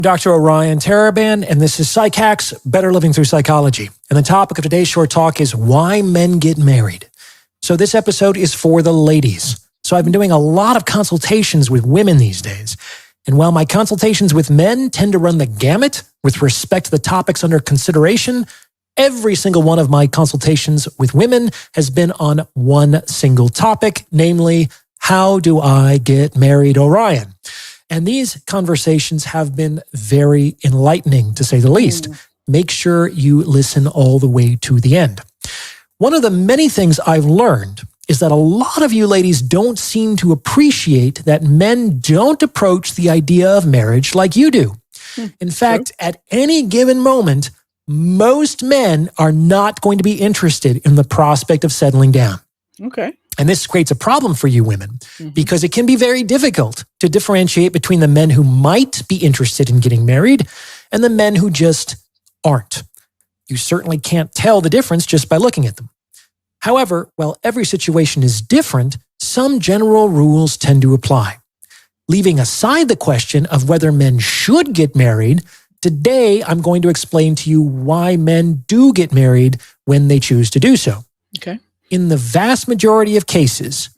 Dr. Orion Taraban, and this is Psych Hacks, Better Living Through Psychology. And the topic of today's short talk is why men get married. So this episode is for the ladies. So I've been doing a lot of consultations with women these days. And while my consultations with men tend to run the gamut with respect to the topics under consideration, every single one of my consultations with women has been on one single topic, namely, how do I get married, Orion? And these conversations have been very enlightening, to say the least. Make sure you listen all the way to the end. One of the many things I've learned is that a lot of you ladies don't seem to appreciate that men don't approach the idea of marriage like you do. In fact, at any given moment, most men are not going to be interested in the prospect of settling down. Okay. And this creates a problem for you women because it can be very difficult to differentiate between the men who might be interested in getting married and the men who just aren't. You certainly can't tell the difference just by looking at them. However, while every situation is different, some general rules tend to apply. Leaving aside the question of whether men should get married, today I'm going to explain to you why men do get married when they choose to do so. Okay. In the vast majority of cases,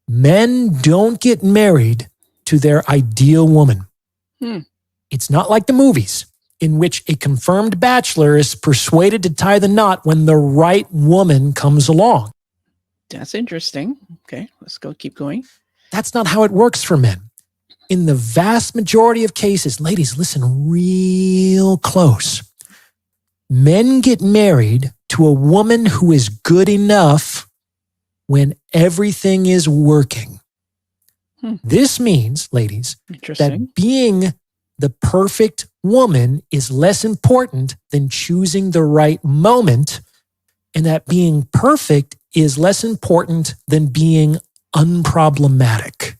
men don't get married to their ideal woman. It's not like the movies, in which a confirmed bachelor is persuaded to tie the knot when the right woman comes along. That's interesting. Okay, let's keep going. That's not how it works for men. In the vast majority of cases, ladies, listen real close. Men get married to a woman who is good enough when everything is working. This means, ladies, that being the perfect woman is less important than choosing the right moment, and that being perfect is less important than being unproblematic.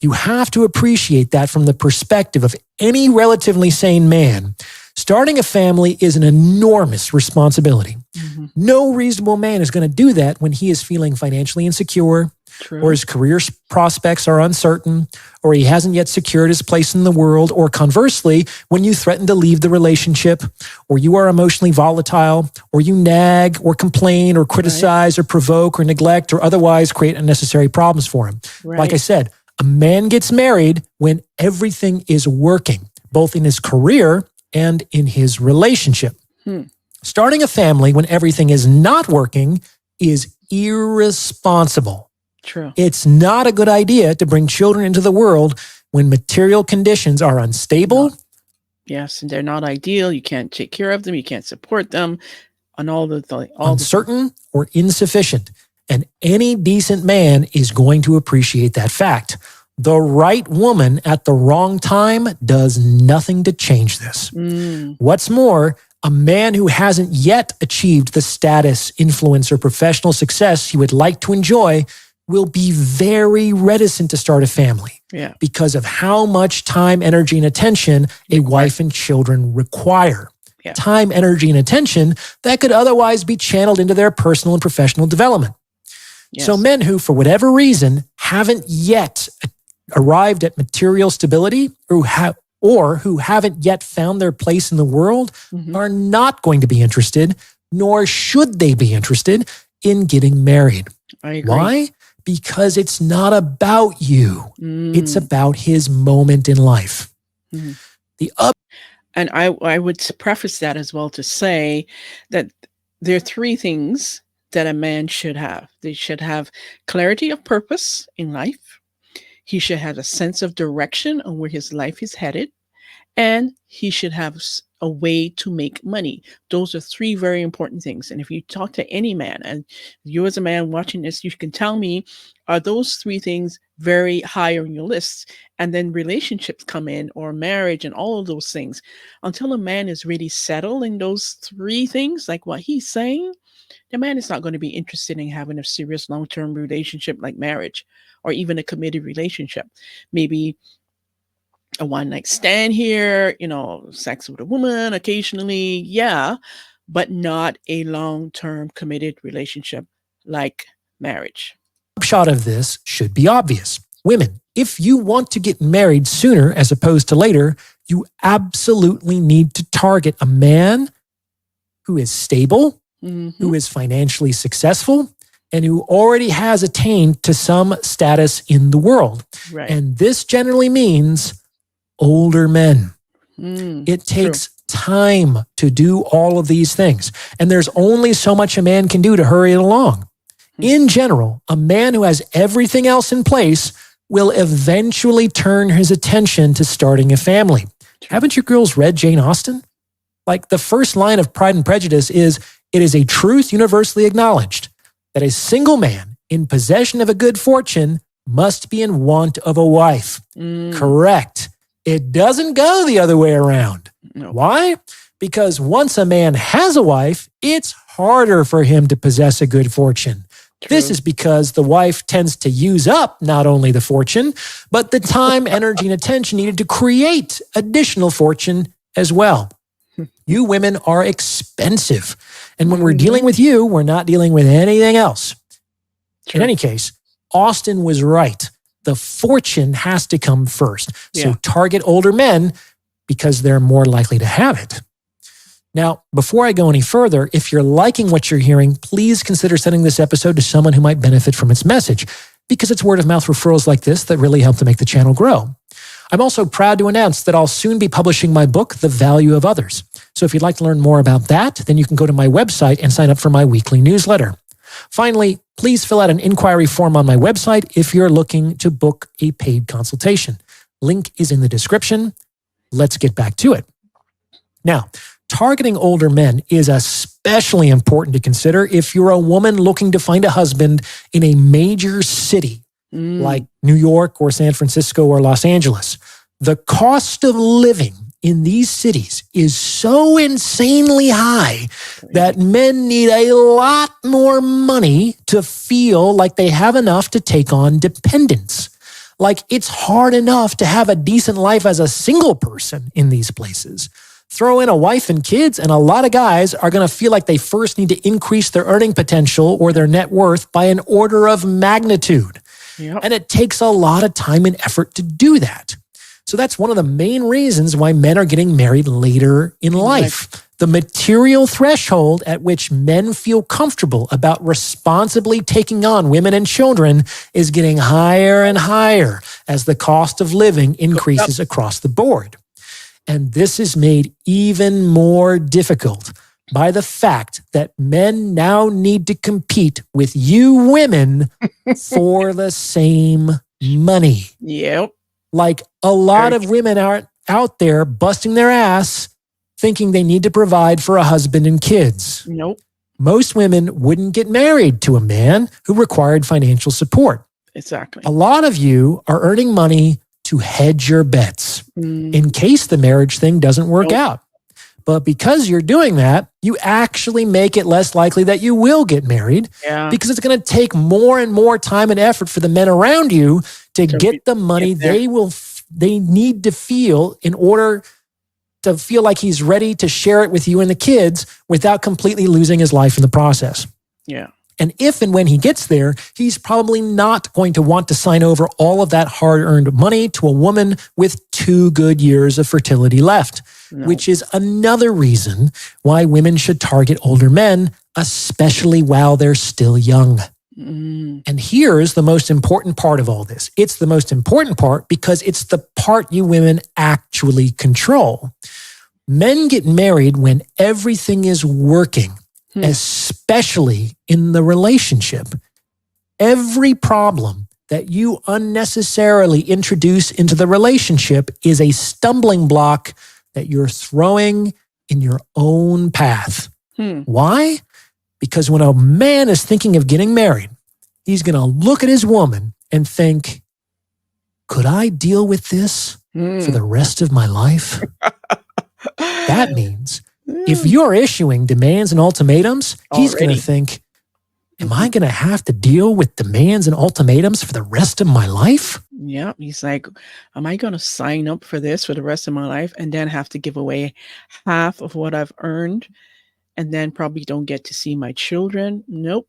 You have to appreciate that from the perspective of any relatively sane man. Starting a family is an enormous responsibility. No reasonable man is going to do that when he is feeling financially insecure, or his career prospects are uncertain, or he hasn't yet secured his place in the world, or conversely, when you threaten to leave the relationship, or you are emotionally volatile, or you nag, or complain, or criticize, or provoke, or neglect, or otherwise create unnecessary problems for him. Like I said, a man gets married when everything is working, both in his career and in his relationship. Starting a family when everything is not working is irresponsible. True. It's not a good idea to bring children into the world when material conditions are unstable. Yes, and they're not ideal. You can't take care of them. You can't support them. And uncertain or insufficient. And any decent man is going to appreciate that fact. The right woman at the wrong time does nothing to change this. What's more, a man who hasn't yet achieved the status, influence, or professional success he would like to enjoy will be very reticent to start a family because of how much time, energy, and attention a wife and children require. Time, energy, and attention that could otherwise be channeled into their personal and professional development. So men who, for whatever reason, haven't yet arrived at material stability or who haven't yet found their place in the world are not going to be interested, nor should they be interested in getting married. I agree. Why? Because it's not about you. It's about his moment in life. And I would preface that as well to say that there are three things that a man should have. They should have clarity of purpose in life. He should have a sense of direction on where his life is headed. And he should have a way to make money. Those are three very important things. And if you talk to any man, and you as a man watching this, you can tell me, are those three things very high on your list? And then relationships come in, or marriage, and all of those things. Until a man is really settled in those three things, like what he's saying, the man is not going to be interested in having a serious long-term relationship like marriage, or even a committed relationship. Maybe a one-night stand here, sex with a woman occasionally, but not a long-term committed relationship like marriage. Shot of this should be obvious. Women, if you want to get married sooner as opposed to later, You absolutely need to target a man who is stable, who is financially successful, and who already has attained to some status in the world. Right. And this generally means older men. It takes time to do all of these things. And there's only so much a man can do to hurry it along. In general, a man who has everything else in place will eventually turn his attention to starting a family. Haven't you girls read Jane Austen? Like, the first line of Pride and Prejudice is, "It is a truth universally acknowledged that a single man in possession of a good fortune must be in want of a wife." Correct. It doesn't go the other way around. No. Why? Because once a man has a wife, it's harder for him to possess a good fortune. This is because the wife tends to use up not only the fortune, but the time, energy, and attention needed to create additional fortune as well. You women are expensive. And when we're dealing with you, we're not dealing with anything else. In any case, Austen was right. The fortune has to come first. So target older men because they're more likely to have it. Now, before I go any further, if you're liking what you're hearing, please consider sending this episode to someone who might benefit from its message, because it's word of mouth referrals like this that really help to make the channel grow. I'm also proud to announce that I'll soon be publishing my book, The Value of Others. So if you'd like to learn more about that, then you can go to my website and sign up for my weekly newsletter. Finally, please fill out an inquiry form on my website if you're looking to book a paid consultation. Link is in the description. Let's get back to it. Now, targeting older men is especially important to consider if you're a woman looking to find a husband in a major city like New York or San Francisco or Los Angeles. The cost of living in these cities is so insanely high that men need a lot more money to feel like they have enough to take on dependents. Like, it's hard enough to have a decent life as a single person in these places. Throw in a wife and kids, and a lot of guys are going to feel like they first need to increase their earning potential or their net worth by an order of magnitude. And it takes a lot of time and effort to do that. So that's one of the main reasons why men are getting married later in life. The material threshold at which men feel comfortable about responsibly taking on women and children is getting higher and higher as the cost of living increases across the board. And this is made even more difficult by the fact that men now need to compete with you women for the same money. Like, a lot of women are out there busting their ass thinking they need to provide for a husband and kids. Most women wouldn't get married to a man who required financial support. A lot of you are earning money to hedge your bets in case the marriage thing doesn't work out. But because you're doing that, you actually make it less likely that you will get married because it's going to take more and more time and effort for the men around you to get the money they need to feel in order to feel like he's ready to share it with you and the kids without completely losing his life in the process. And if and when he gets there, he's probably not going to want to sign over all of that hard-earned money to a woman with 2 good years of fertility left, which is another reason why women should target older men, especially while they're still young. And here's the most important part of all this. It's the most important part because it's the part you women actually control. Men get married when everything is working, especially in the relationship. Every problem that you unnecessarily introduce into the relationship is a stumbling block that you're throwing in your own path. Why? Because when a man is thinking of getting married, he's going to look at his woman and think, could I deal with this for the rest of my life? That means if you're issuing demands and ultimatums, he's going to think, am I going to have to deal with demands and ultimatums for the rest of my life? He's like, am I going to sign up for this for the rest of my life and then have to give away half of what I've earned and then probably don't get to see my children? Nope.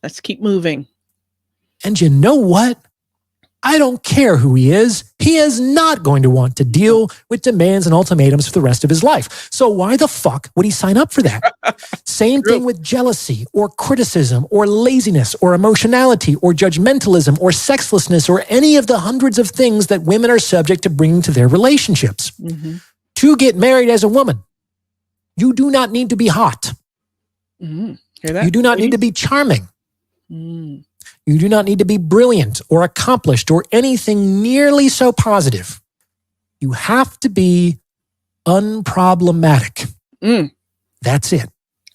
Let's keep moving. And you know what? I don't care who he is not going to want to deal with demands and ultimatums for the rest of his life. So why the fuck would he sign up for that? Same thing with jealousy or criticism or laziness or emotionality or judgmentalism or sexlessness or any of the hundreds of things that women are subject to bringing to their relationships. Mm-hmm. To get married as a woman, you do not need to be hot. Mm-hmm. Hear that? You do not need to be charming. Mm. You do not need to be brilliant or accomplished or anything nearly so positive. You have to be unproblematic. That's it.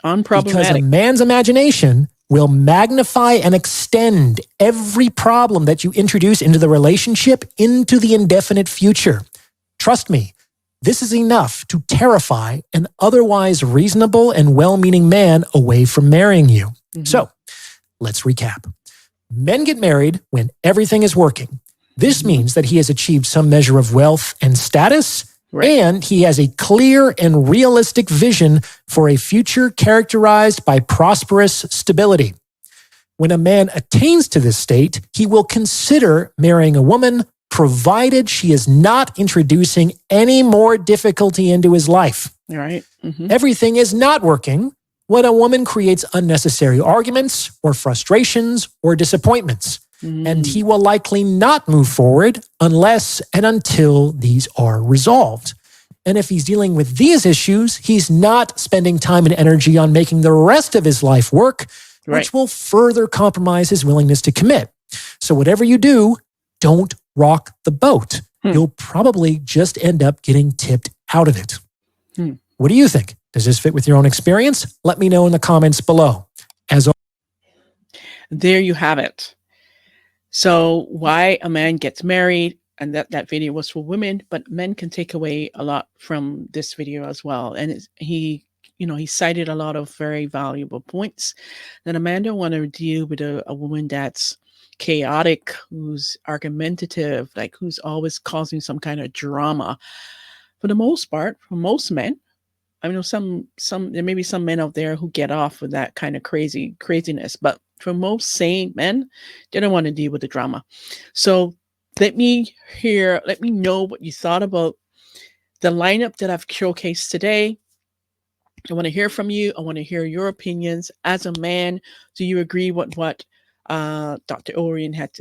Unproblematic. Because a man's imagination will magnify and extend every problem that you introduce into the relationship into the indefinite future. Trust me, this is enough to terrify an otherwise reasonable and well-meaning man away from marrying you. Mm-hmm. So, let's recap. Men get married when everything is working. This means that he has achieved some measure of wealth and status, and he has a clear and realistic vision for a future characterized by prosperous stability. When a man attains to this state, he will consider marrying a woman, provided she is not introducing any more difficulty into his life. Right. Mm-hmm. Everything is not working when a woman creates unnecessary arguments or frustrations or disappointments. Mm-hmm. And he will likely not move forward unless and until these are resolved. And if he's dealing with these issues, he's not spending time and energy on making the rest of his life work, which will further compromise his willingness to commit. So whatever you do, don't rock the boat. You'll probably just end up getting tipped out of it. What do you think? Does this fit with your own experience? Let me know in the comments below. There you have it. So why a man gets married, and that video was for women, but men can take away a lot from this video as well. And he cited a lot of very valuable points that a man don't want to deal with a woman that's chaotic, who's argumentative, like who's always causing some kind of drama. For the most part, for most men, I know some there may be some men out there who get off with that kind of craziness, but for most sane men, they don't want to deal with the drama. So let me know what you thought about the lineup that I've showcased today. I want to hear from you. I want to hear your opinions. As a man, do you agree with what Dr. Orion had to